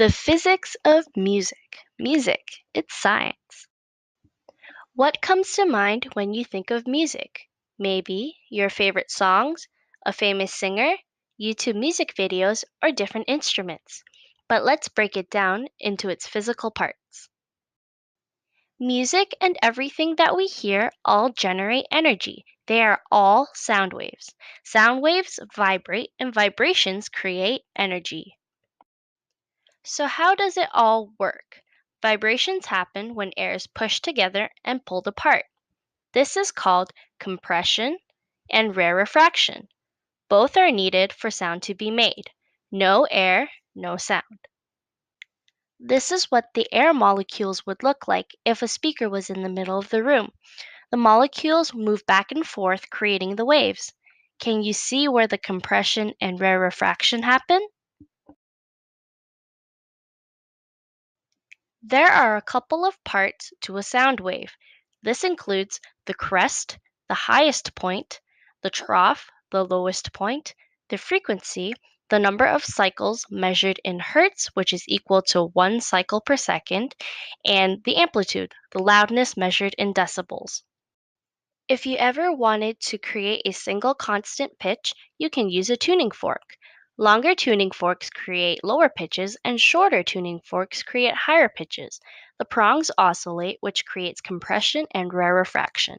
The physics of music. Music, it's science. What comes to mind when you think of music? Maybe your favorite songs, a famous singer, YouTube music videos, or different instruments. But let's break it down into its physical parts. Music and everything that we hear all generate energy. They are all sound waves. Sound waves vibrate, and vibrations create energy. So, how does it all work? Vibrations happen when air is pushed together and pulled apart. This is called compression and rarefaction. Both are needed for sound to be made. No air, no sound. This is what the air molecules would look like if a speaker was in the middle of the room. The molecules move back and forth, creating the waves. Can you see where the compression and rarefaction happen? There are a couple of parts to a sound wave. This includes the crest, the highest point, the trough, the lowest point, the frequency, the number of cycles measured in hertz, which is equal to 1 cycle per second, and the amplitude, the loudness measured in decibels. If you ever wanted to create a single constant pitch, you can use a tuning fork. Longer tuning forks create lower pitches, and shorter tuning forks create higher pitches. The prongs oscillate, which creates compression and rarefaction.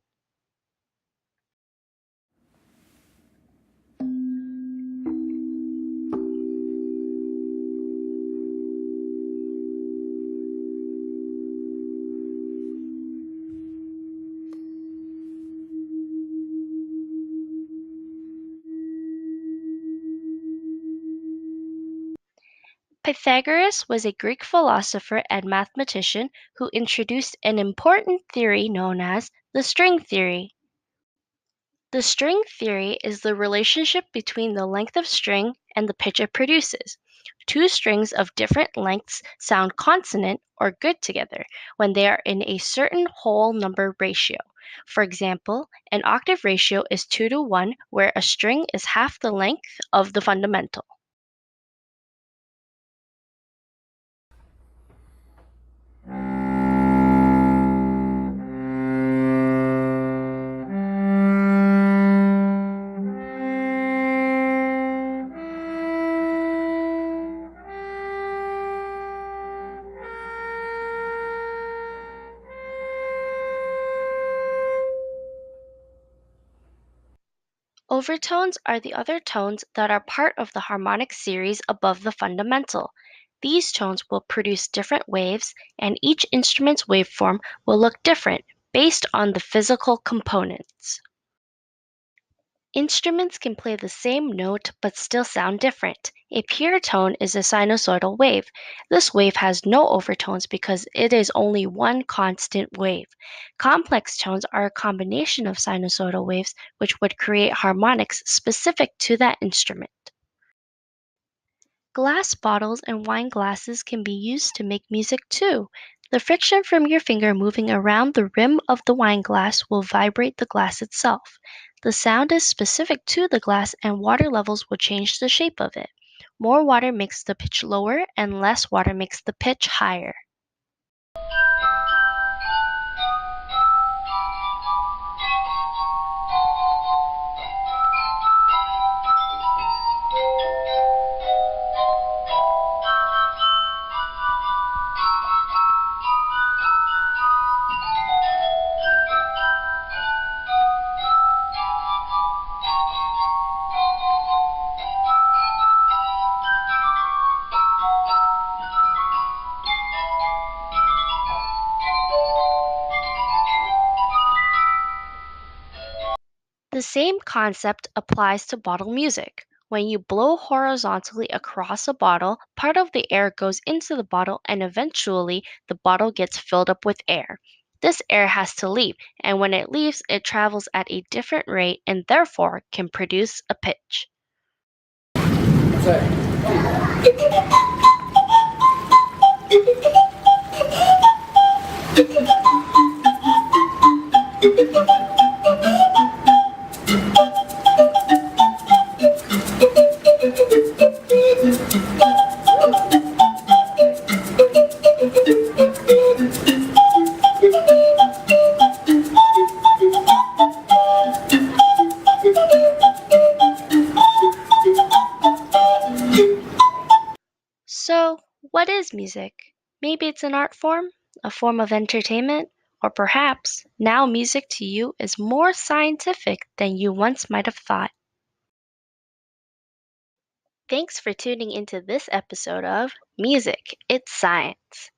Pythagoras was a Greek philosopher and mathematician who introduced an important theory known as the string theory. The string theory is the relationship between the length of string and the pitch it produces. Two strings of different lengths sound consonant or good together when they are in a certain whole number ratio. For example, an octave ratio is 2 to 1, where a string is half the length of the fundamental. Overtones are the other tones that are part of the harmonic series above the fundamental. These tones will produce different waves, and each instrument's waveform will look different based on the physical components. Instruments can play the same note but still sound different. A pure tone is a sinusoidal wave. This wave has no overtones because it is only one constant wave. Complex tones are a combination of sinusoidal waves which would create harmonics specific to that instrument. Glass bottles and wine glasses can be used to make music too. The friction from your finger moving around the rim of the wine glass will vibrate the glass itself. The sound is specific to the glass, and water levels will change the shape of it. More water makes the pitch lower, and less water makes the pitch higher. The same concept applies to bottle music. When you blow horizontally across a bottle, part of the air goes into the bottle and eventually the bottle gets filled up with air. This air has to leave, and when it leaves, it travels at a different rate and therefore can produce a pitch. What is music? Maybe it's an art form, a form of entertainment, or perhaps now music to you is more scientific than you once might have thought. Thanks for tuning into this episode of Music, It's Science.